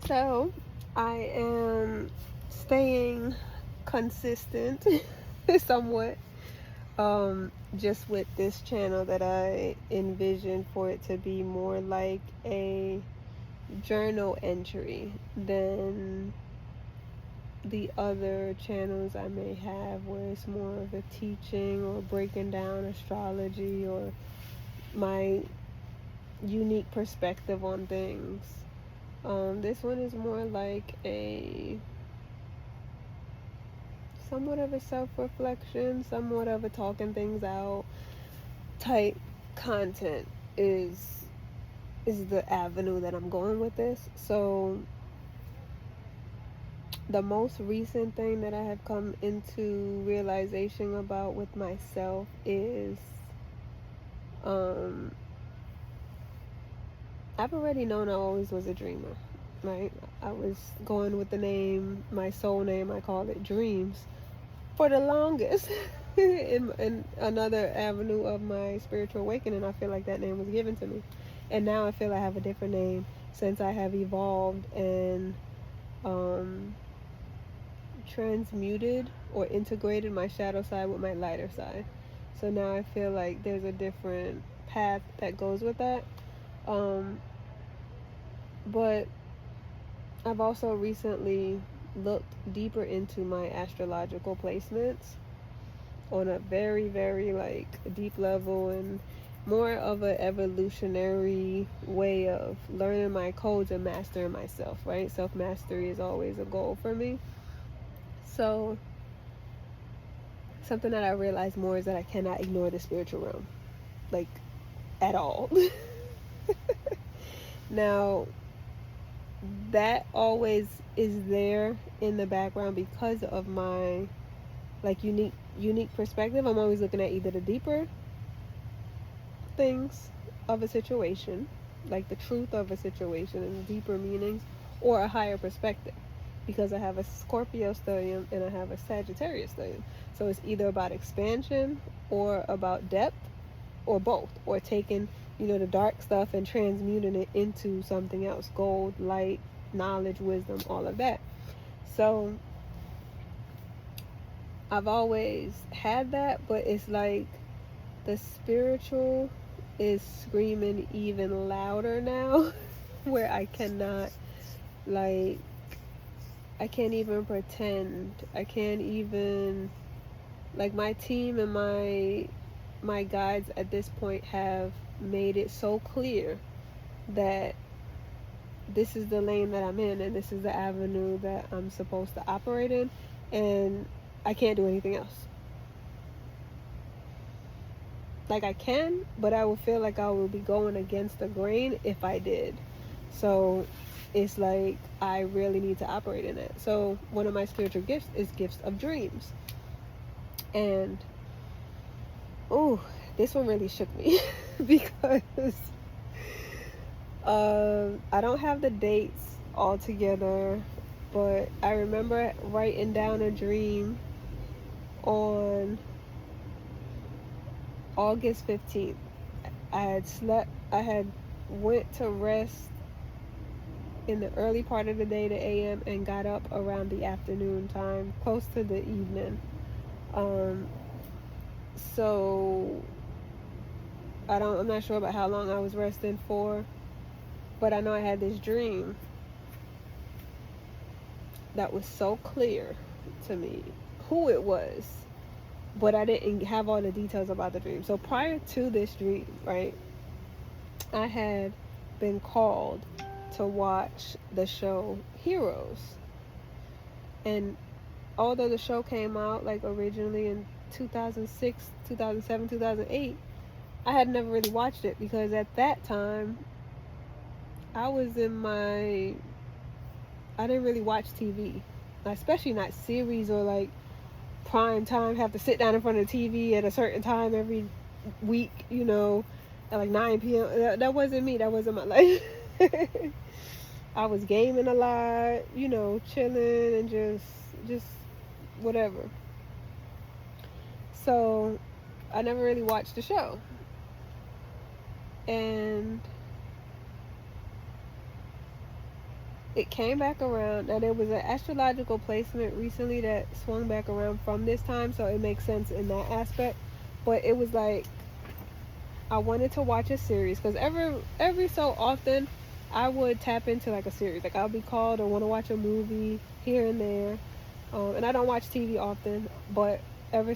So, I am staying consistent somewhat. Just with this channel that I envision for it to be more like a journal entry than the other channels I may have where it's more of a teaching or breaking down astrology or my unique perspective on things. This one is more like a somewhat of a self-reflection, somewhat of a talking things out type content is the avenue that I'm going with this. So the most recent thing that I have come into realization about with myself is um I've already known I always was a dreamer, right? I was going with the name, my soul name, I call it Dreamz, for the longest. in another avenue of my spiritual awakening, I feel like that name was given to me. And now I feel I have a different name since I have evolved and um, transmuted or integrated my shadow side with my lighter side. So now I feel like there's a different path that goes with that. Um, but I've also recently looked deeper into my astrological placements on a very, very like deep level and more of an evolutionary way of learning my codes and mastering myself, right? Self mastery is always a goal for me. So something that I realize more is that I cannot ignore the spiritual realm, like at all. Now, that always is there in the background because of my like unique perspective. I'm always looking at either the deeper things of a situation, like the truth of a situation and deeper meanings, or a higher perspective. Because I have a Scorpio stellium and I have a Sagittarius stellium. So it's either about expansion or about depth or both, or taking, the dark stuff and transmuting it into something else, gold, light, knowledge, wisdom, all of that. So I've always had that, but it's like the spiritual is screaming even louder now where I cannot, like, I can't even pretend. I can't even, like, my team and my guides at this point have made it so clear that this is the lane that I'm in and this is the avenue that I'm supposed to operate in, and I can't do anything else. Like, I can, but I would feel like I would be going against the grain if I did. So it's like I really need to operate in it. So one of my spiritual gifts is gifts of dreams. And this one really shook me because I don't have the dates all together, but I remember writing down a dream on August 15th. I had went to rest in the early part of the day, the AM, and got up around the afternoon time, close to the evening. So I'm not sure about how long I was resting for, but I know I had this dream that was so clear to me who it was, but I didn't have all the details about the dream. So prior to this dream, right, I had been called to watch the show Heroes. And although the show came out like originally in 2006, 2007, 2008, I had never really watched it because at that time I didn't really watch TV, especially not series or like prime time, have to sit down in front of the TV at a certain time every week, at like 9 p.m. That wasn't me. That wasn't my life. I was gaming a lot, chilling and just whatever. So I never really watched the show. And it came back around. Now there was an astrological placement recently that swung back around from this time, so it makes sense in that aspect. But it was like I wanted to watch a series because every so often I would tap into like a series. Like I'll be called or want to watch a movie here and there, and I don't watch TV often, but ever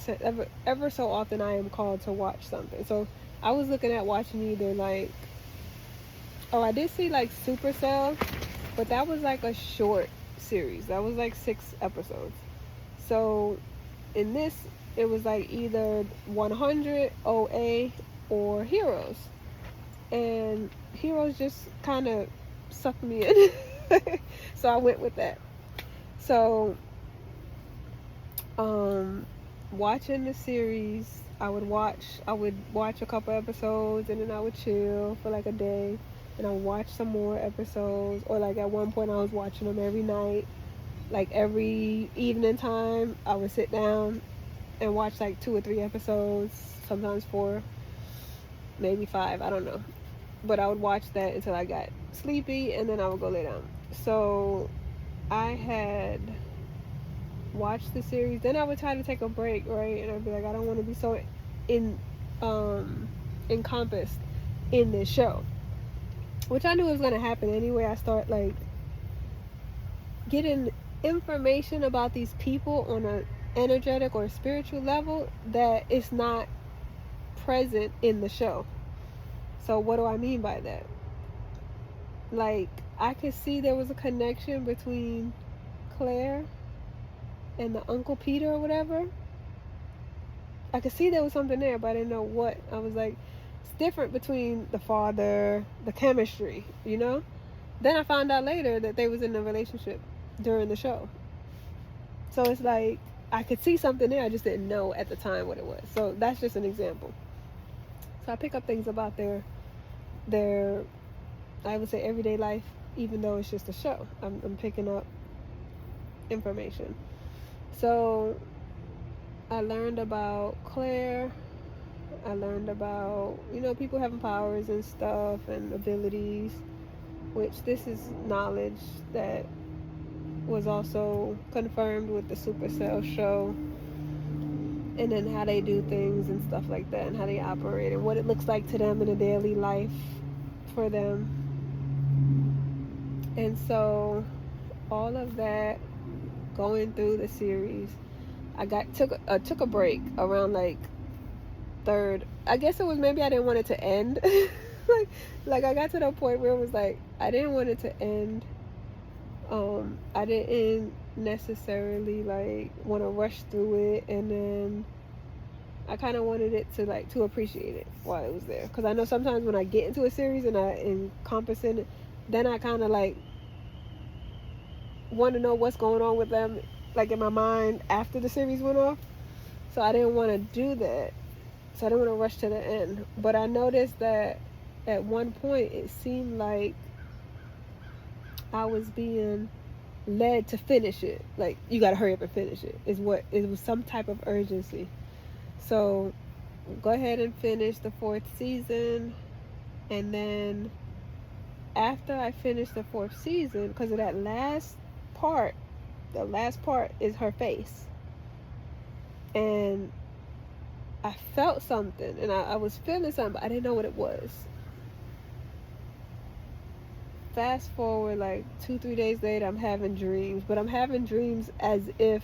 so often I am called to watch something. So I was looking at watching either like, I did see like Supercell, but that was like a short series. That was like 6 episodes. So in this, it was like either 100 OA or Heroes, and Heroes just kind of sucked me in. So I went with that. So watching the series, I would watch a couple episodes, and then I would chill for like a day, and I would watch some more episodes. Or like at one point I was watching them every night. Like every evening time I would sit down and watch like 2 or 3 episodes, sometimes 4, maybe 5, I don't know. But I would watch that until I got sleepy, and then I would go lay down. So I had watched the series, then I would try to take a break, right? And I'd be like, I don't want to be so encompassed in this show, which I knew was going to happen anyway. I start like getting information about these people on a energetic or spiritual level that is not present in the show. So what do I mean by that? Like, I could see there was a connection between Claire and the Uncle Peter or whatever. I could see there was something there, but I didn't know what. I was like, it's different between the father, the chemistry, you know? Then I found out later that they was in a relationship during the show. So it's like, I could see something there, I just didn't know at the time what it was. So that's just an example. So I pick up things about their I would say everyday life, even though it's just a show. I'm picking up information. So I learned about Claire. I learned about, people having powers and stuff and abilities, which this is knowledge that was also confirmed with the Supercell show, and then how they do things and stuff like that, and how they operate, and what it looks like to them in a daily life for them. And so all of that, going through the series, I took a break around like third. I guess it was, maybe I didn't want it to end. like I got to the point where it was like I didn't want it to end. I didn't necessarily like want to rush through it, and then I kind of wanted it to appreciate it while it was there, because I know sometimes when I get into a series and I encompass in it, then I kind of like want to know what's going on with them, like in my mind after the series went off. So I didn't want to do that. So I didn't want to rush to the end. But I noticed that at one point it seemed like I was being led to finish it. Like, you got to hurry up and finish it. It was some type of urgency. So go ahead and finish the 4th season. And then after I finish the 4th season, because of that last part, the last part is her face. And I felt something, and I was feeling something, but I didn't know what it was. Fast forward like 2-3 days later, I'm having dreams, but I'm having dreams as if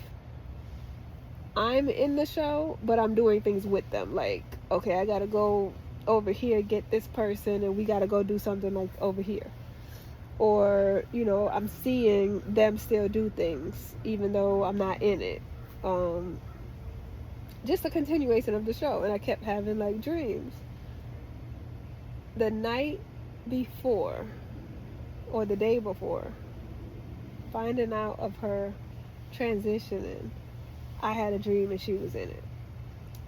I'm in the show, but I'm doing things with them. Like, okay, I gotta go over here, get this person, and we gotta go do something like over here. Or, I'm seeing them still do things, even though I'm not in it. Just a continuation of the show, and I kept having like dreams. The night before, or the day before, finding out of her transitioning, I had a dream and she was in it.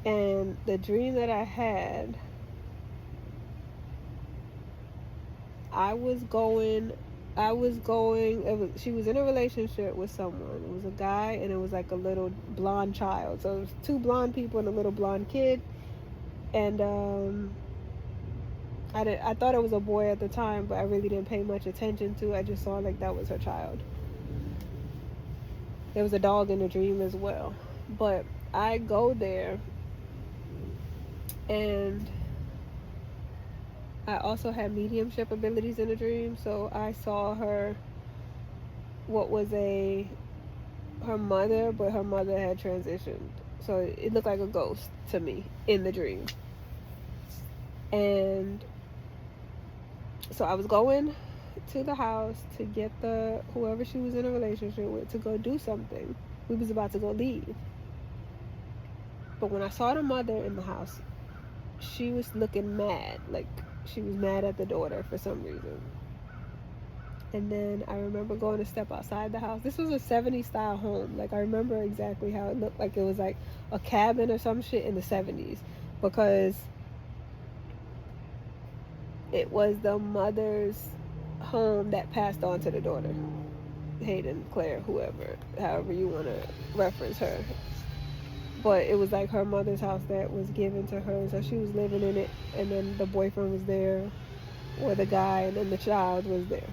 And the dream that I had, she was in a relationship with someone. It was a guy, and it was like a little blonde child. So it was 2 blonde people and a little blonde kid. And I thought it was a boy at the time, but I really didn't pay much attention to it. I just saw like that was her child. There was a dog in the dream as well. But I go there, and I also had mediumship abilities in the dream, so I saw her, what was her mother, but her mother had transitioned. So it looked like a ghost to me in the dream. And so I was going to the house to get whoever she was in a relationship with to go do something. We was about to go leave. But when I saw the mother in the house, she was looking mad. Like she was mad at the daughter for some reason. And then I remember going to step outside the house. This was a 70s style home. Like I remember exactly how it looked, like it was like a cabin or some shit in the 70s, because it was the mother's home that passed on to the daughter. Hayden, Claire, whoever, however you want to reference her. But it was like her mother's house that was given to her, so she was living in it, and then the boyfriend was there, or the guy, and then the child was there.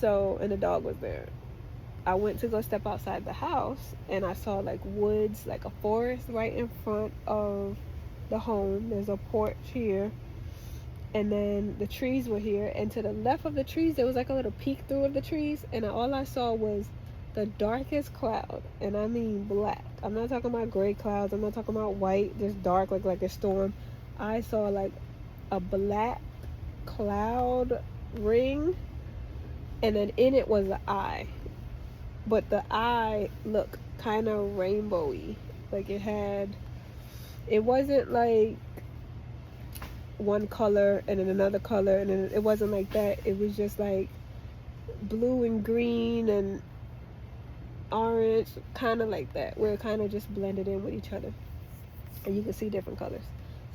So, and the dog was there. I went to go step outside the house, and I saw like woods, like a forest right in front of the home. There's a porch here, and then the trees were here, and to the left of the trees there was like a little peek through of the trees, and all I saw was the darkest cloud, and I mean black. I'm not talking about gray clouds, I'm not talking about white, just dark, like a storm. I saw like a black cloud ring, and then in it was an eye, but the eye looked kind of rainbowy. Like it wasn't like one color and then another color, and then it wasn't like that. It was just like blue and green and orange, kind of like that, where it kind of just blended in with each other, and you could see different colors.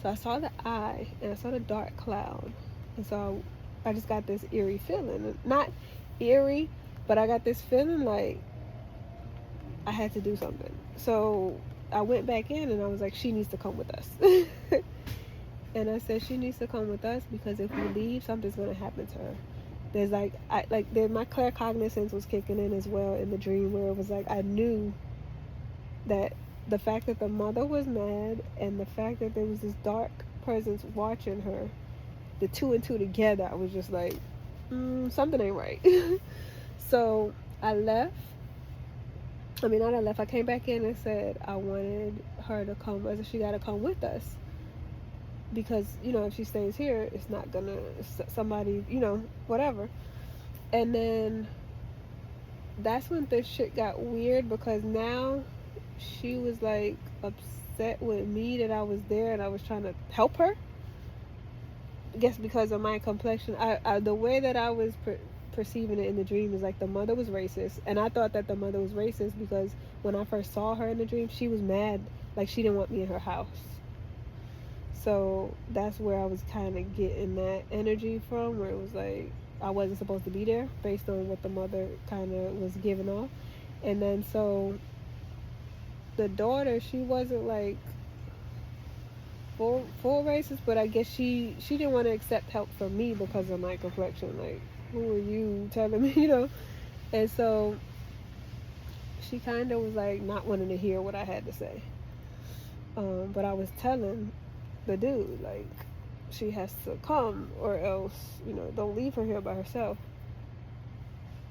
So I saw the eye and I saw the dark cloud, and so I just got this eerie feeling. Not eerie, but I got this feeling like I had to do something. So I went back in and I was like, she needs to come with us. And I said, she needs to come with us because if we leave, something's going to happen to her. There's like, my claircognizance was kicking in as well in the dream, where it was like, I knew that the fact that the mother was mad and the fact that there was this dark presence watching her, the two and two together, I was just like, something ain't right. So I left. I came back in and said I wanted her to come. I said, she got to come with us. Because, if she stays here, it's not gonna, somebody, whatever. And then that's when this shit got weird, because now she was like upset with me that I was there and I was trying to help her. I guess because of my complexion. The way that I was perceiving it in the dream is like the mother was racist, and I thought that the mother was racist because when I first saw her in the dream, she was mad, like she didn't want me in her house. So that's where I was kind of getting that energy from, where it was like I wasn't supposed to be there based on what the mother kind of was giving off. And then so the daughter, she wasn't like full racist, but I guess she didn't want to accept help from me because of my complexion. Like, who are you telling me, And so she kind of was like not wanting to hear what I had to say. But I was telling the dude, like, she has to come or else, don't leave her here by herself.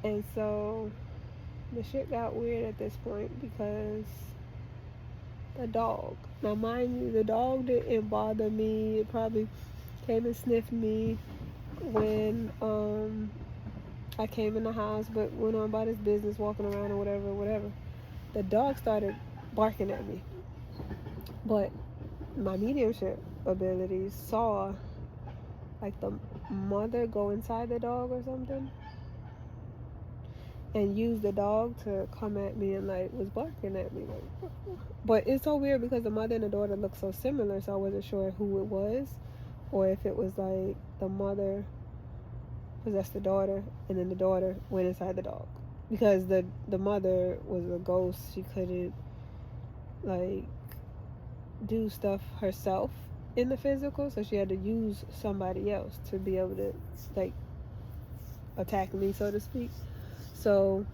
And so the shit got weird at this point because the dog. Now, mind you, the dog didn't bother me. It probably came and sniffed me when I came in the house, but went on about his business, walking around or whatever. The dog started barking at me. But my mediumship abilities saw like the mother go inside the dog or something and use the dog to come at me and like was barking at me, like. But it's so weird because the mother and the daughter look so similar, so I wasn't sure who it was, or if it was like the mother possessed the daughter and then the daughter went inside the dog, because the mother was a ghost. She couldn't like do stuff herself in the physical, so she had to use somebody else to be able to like attack me, so to speak. So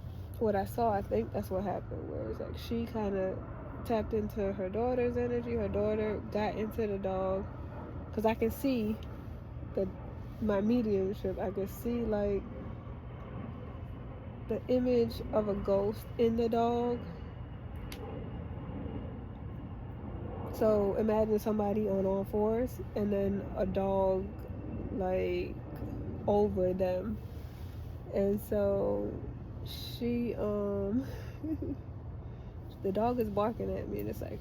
what I saw, I think that's what happened, where it's like she kind of tapped into her daughter's energy. Her daughter got into the dog, because I can see my mediumship. I can see like the image of a ghost in the dog. So imagine somebody on all fours and then a dog like over them. And so she the dog is barking at me, and it's like,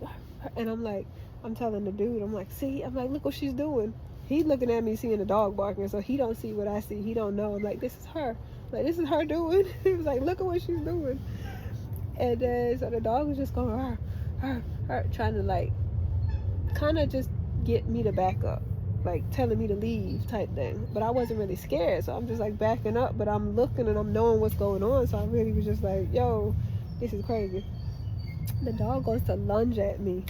and I'm telling the dude, I'm like, see, I'm like, look what she's doing. He's looking at me seeing the dog barking, so he don't see what I see. He don't know. I'm like, this is her. Like, this is her doing. He was like, look at what she's doing. And then so the dog was just going, trying to like kind of just get me to back up, like telling me to leave type thing. But I wasn't really scared, so I'm just like backing up, but I'm looking and I'm knowing what's going on. So I really was just like, yo, this is crazy. The dog goes to lunge at me,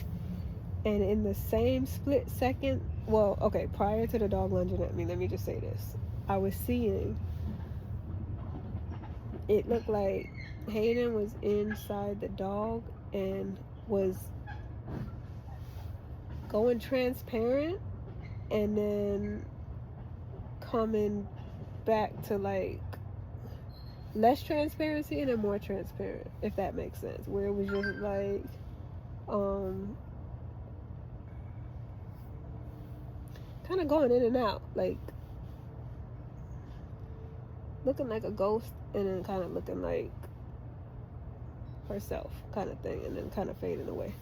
and in the same split second, well, okay, prior to the dog lunging at me, let me just say this. I was seeing, it looked like Hayden was inside the dog and was going transparent and then coming back to like less transparency and then more transparent, if that makes sense, where it was just like kind of going in and out, like looking like a ghost and then kind of looking like herself kind of thing, and then kind of fading away.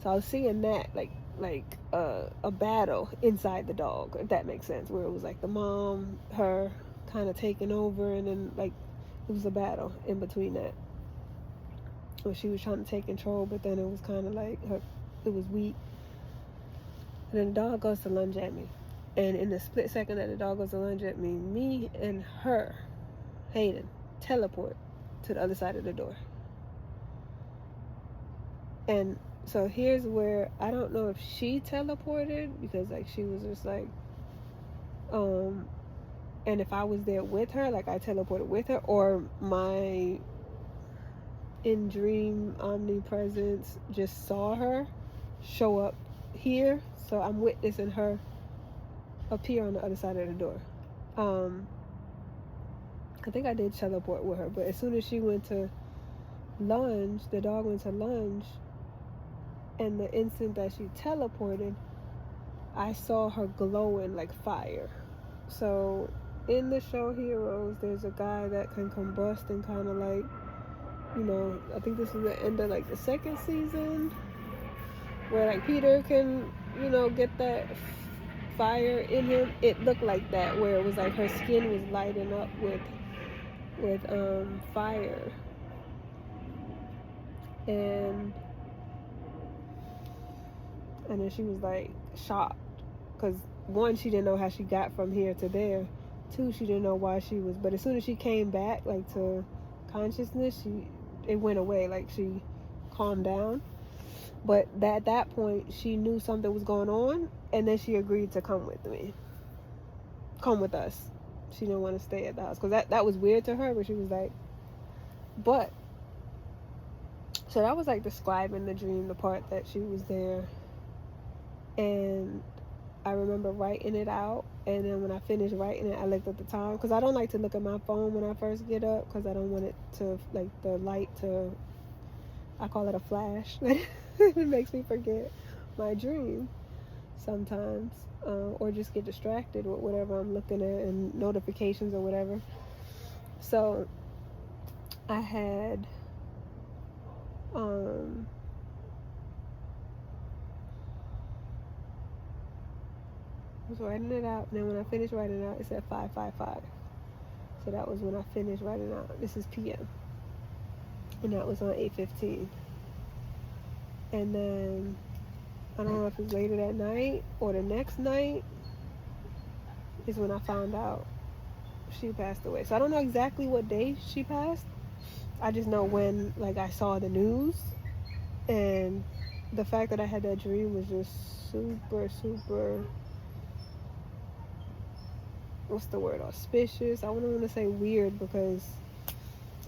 So I was seeing that like a battle inside the dog, if that makes sense, where it was like the mom, her kind of taking over, and then like it was a battle in between that, where she was trying to take control, but then it was kind of like it was weak. And then the dog goes to lunge at me, and in the split second that the dog goes to lunge at me, me and her, Hayden, teleport to the other side of the door. And so here's where I don't know if she teleported, because like she was just like and if I was there with her, like I teleported with her, or my in dream omnipresence just saw her show up here, so I'm witnessing her appear on the other side of the door. I think I did teleport with her, but as soon as she went to lunge, the dog went to lunge, and the instant that she teleported, I saw her glowing like fire. So in the show Heroes, there's a guy that can combust and kind of like, you know, I think this is the end of like the second season, where like Peter can, you know, get that fire in him. It looked like that, where it was like her skin was lighting up with fire. And then she was like shocked, because one, she didn't know how she got from here to there. Two, she didn't know why she was, but as soon as she came back like to consciousness, it went away, like she calmed down. But at that point she knew something was going on, and then she agreed to come with us. She didn't want to stay at the house, because that was weird to her, but she was like, but so that was like describing the dream, the part that she was there. And I remember writing it out, and then when I finished writing it, I looked at the time, because I don't like to look at my phone when I first get up, because I don't want it to, like, the light to, I call it a flash. It makes me forget my dream sometimes, or just get distracted with whatever I'm looking at and notifications or whatever. So I had I was writing it out, and then when I finished writing it out, it said 555. So that was when I finished writing it out. This is PM, and that was on 8:15. And then I don't know if it's later that night or the next night is when I found out she passed away. So I don't know exactly what day she passed. I just know when, like, I saw the news, and the fact that I had that dream was just super, what's the word, auspicious. I wouldn't want to say weird because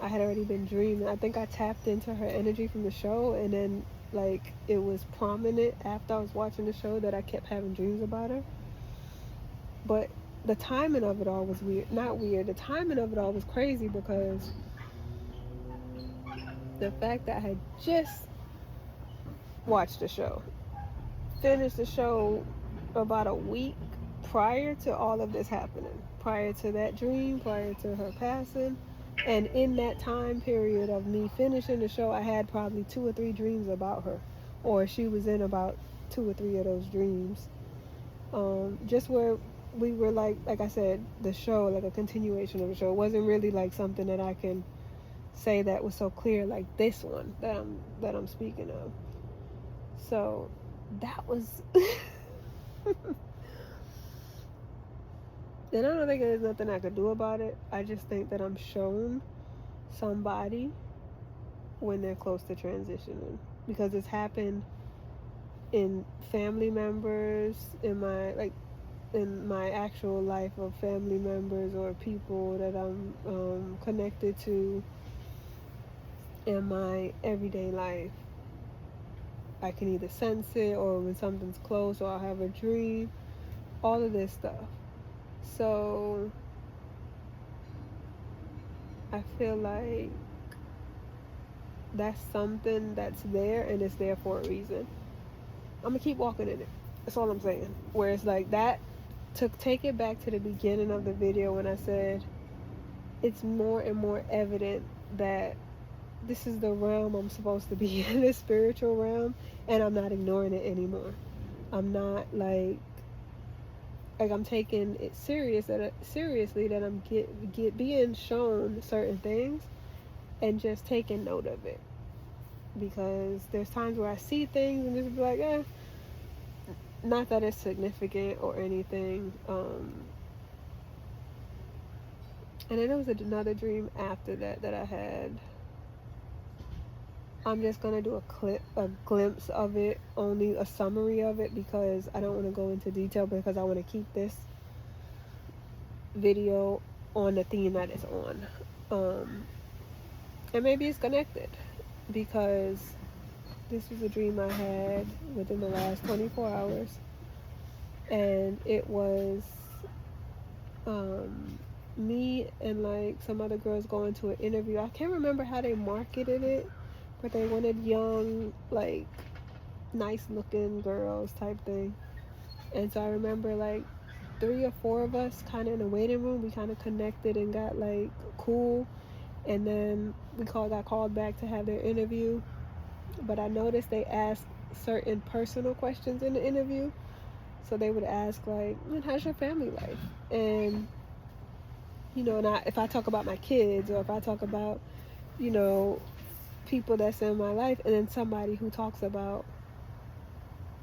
I had already been dreaming. I think I tapped into her energy from the show, and then like it was prominent after I was watching the show that I kept having dreams about her. But the timing of it all was weird. Not weird. The timing of it all was crazy because the fact that I had just watched the show, finished the show about a week prior to all of this happening, prior to that dream, prior to her passing. And in that time period of me finishing the show, I had probably 2 or 3 dreams about her, or she was in about 2 or 3 of those dreams. Just where we were like I said, the show, like a continuation of the show. It wasn't really like something that I can say that was so clear like this one that I'm speaking of. So that was and I don't think there's nothing I could do about it. I just think that I'm shown somebody when they're close to transitioning, because it's happened in family members, in my actual life of family members or people that I'm connected to in my everyday life. I can either sense it, or when something's close, or I'll have a dream, all of this stuff. So I feel like that's something that's there, and it's there for a reason. I'm gonna keep walking in it. That's all I'm saying. Where it's like that, to take it back to the beginning of the video when I said it's more and more evident that this is the realm I'm supposed to be in, the spiritual realm, and I'm not ignoring it anymore. I'm not like I'm taking it seriously that I'm being shown certain things and just taking note of it. Because there's times where I see things and just be like, not that it's significant or anything. And then there was another dream after that I had. I'm just gonna do a glimpse of it, only a summary of it, because I don't want to go into detail, because I want to keep this video on the theme that it's on. And maybe it's connected, because this was a dream I had within the last 24 hours, and it was me and like some other girls going to an interview. I can't remember how they marketed it, but they wanted young, like nice looking girls type thing. And so I remember like 3 or 4 of us kind of in the waiting room, we kind of connected and got like cool, and then we got called back to have their interview. But I noticed they asked certain personal questions in the interview. So they would ask like, how's your family life? And if I talk about my kids, or if I talk about people that's in my life, and then somebody who talks about,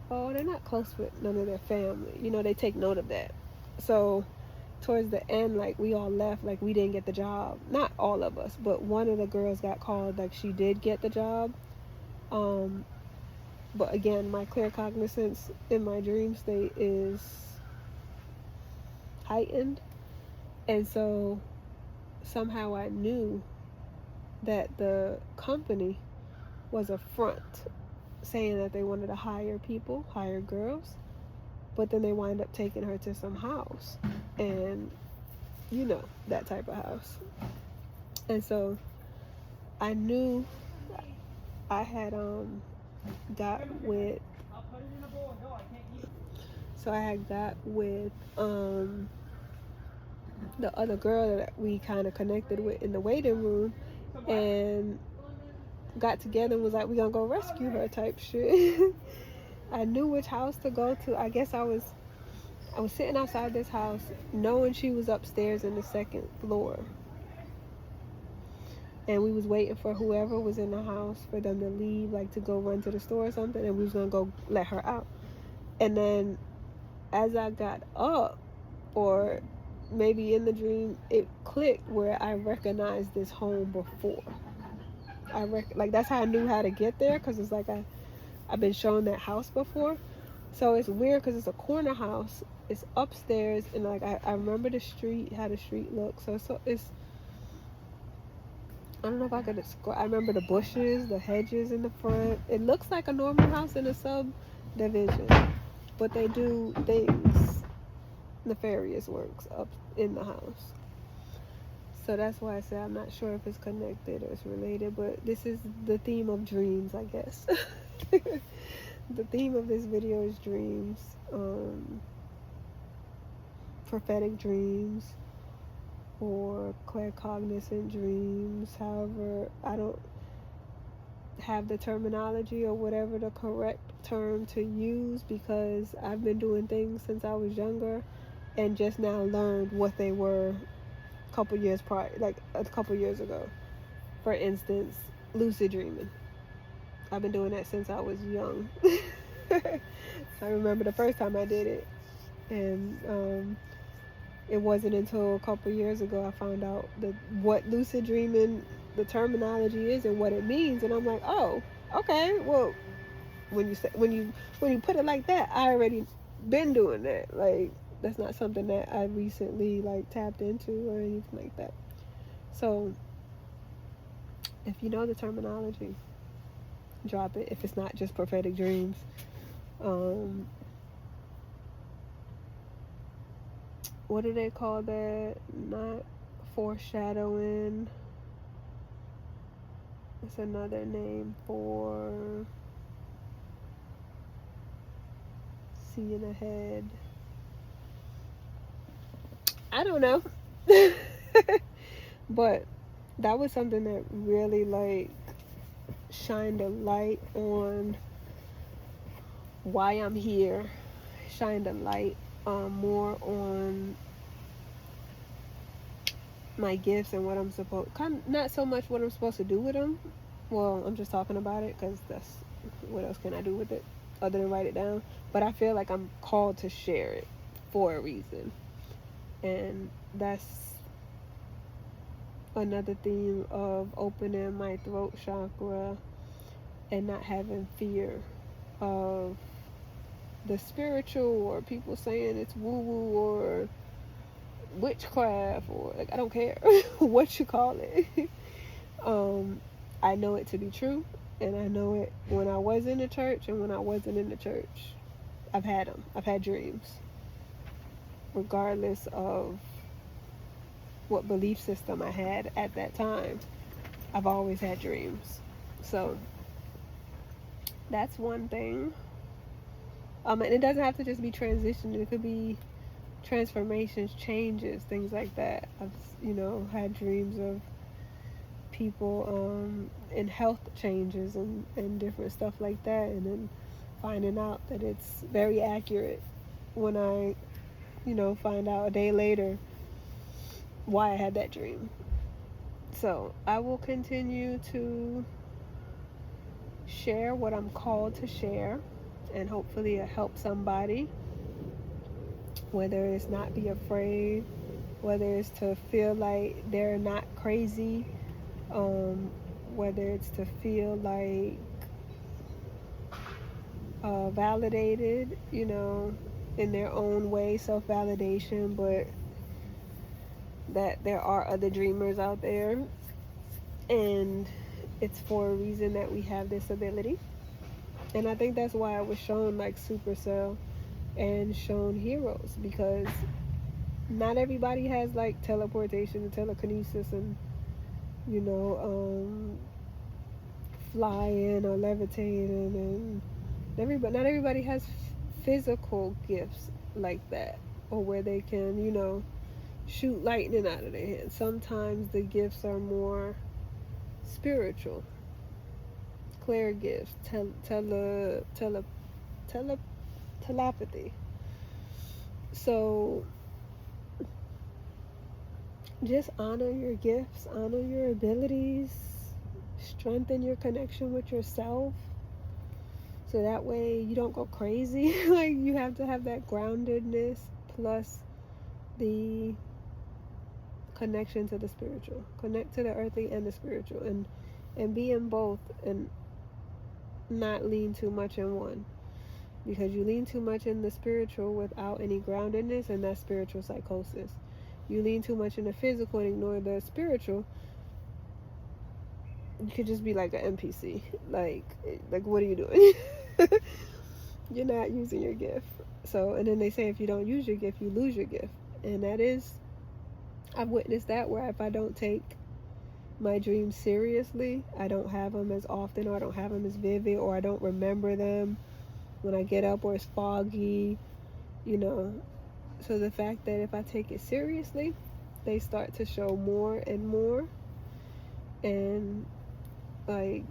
oh, they're not close with none of their family, they take note of that. So towards the end, like we all left, like we didn't get the job. Not all of us, but one of the girls got called, like she did get the job. But again, my clear cognizance in my dream state is heightened, and so somehow I knew that the company was a front, saying that they wanted to hire girls, but then they wind up taking her to some house, and that type of house. And so I knew I had got with the other girl that we kind of connected with in the waiting room, and got together and was like, we gonna go rescue her type shit. I knew which house to go to. I guess I was sitting outside this house knowing she was upstairs in the 2nd floor, and we was waiting for whoever was in the house for them to leave, like to go run to the store or something, and we was gonna go let her out. And then as I got up, or maybe in the dream, it clicked where I recognized this home before. Like that's how I knew how to get there, because it's like I've been shown that house before. So it's weird because it's a corner house. It's upstairs, and like I remember the street, how the street looks. So it's, I don't know if I could describe. I remember the bushes, the hedges in the front. It looks like a normal house in a subdivision, but they do things, nefarious works up in the house. So that's why I say I'm not sure if it's connected or it's related, but this is the theme of dreams, I guess. The theme of this video is dreams, prophetic dreams, or claircognizant dreams. However, I don't have the terminology or whatever the correct term to use, because I've been doing things since I was younger and just now learned what they were a couple years prior, like a couple years ago. For instance, lucid dreaming. I've been doing that since I was young. I remember the first time I did it, and it wasn't until a couple years ago I found out what lucid dreaming, the terminology is and what it means, and I'm like, oh, okay. Well, when you put it like that, I already been doing that. Like, that's not something that I recently like tapped into or anything like that. So if you know the terminology, drop it. If it's not just prophetic dreams, what do they call that? Not foreshadowing. It's another name for seeing ahead. I don't know. But that was something that really like shined a light on why I'm here. Shined a light more on my gifts and what I'm supposed, not so much what I'm supposed to do with them. Well, I'm just talking about it because that's, what else can I do with it other than write it down? But I feel like I'm called to share it for a reason, and that's another theme of opening my throat chakra and not having fear of the spiritual, or people saying it's woo-woo or witchcraft, or like, I don't care what you call it. I know it to be true, and I know it when I was in the church and when I wasn't in the church. I've had them. I've had dreams, regardless of what belief system I had at that time. I've always had dreams. So that's one thing. And it doesn't have to just be transition. It could be transformations, changes, things like that. I've, had dreams of people in health changes and different stuff like that, and then finding out that it's very accurate when I, find out a day later why I had that dream. So I will continue to share what I'm called to share, and hopefully it helps somebody, whether it's not be afraid, whether it's to feel like they're not crazy, whether it's to feel like validated, in their own way, self-validation, but that there are other dreamers out there, and it's for a reason that we have this ability. And I think that's why I was shown like Supercell and shown heroes, because not everybody has like teleportation and telekinesis and flying or levitating, and not everybody has physical gifts like that, or where they can shoot lightning out of their hands. Sometimes the gifts are more spiritual, clear gifts, telepathy. So just honor your gifts, honor your abilities, strengthen your connection with yourself, so that way you don't go crazy. Like, you have to have that groundedness plus the connection to the spiritual. Connect to the earthly and the spiritual, and be in both, and not lean too much in one. Because you lean too much in the spiritual without any groundedness, and that's spiritual psychosis. You lean too much in the physical and ignore the spiritual, you could just be like an NPC. Like what are you doing? You're not using your gift. So, and then they say if you don't use your gift, you lose your gift. And that is, I've witnessed that, where if I don't take my dreams seriously, I don't have them as often, or I don't have them as vivid, or I don't remember them when I get up, or it's foggy, you know. So the fact that if I take it seriously, they start to show more and more. And like,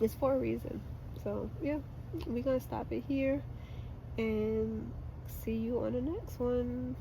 it's for a reason. So yeah, we're gonna stop it here and see you on the next one.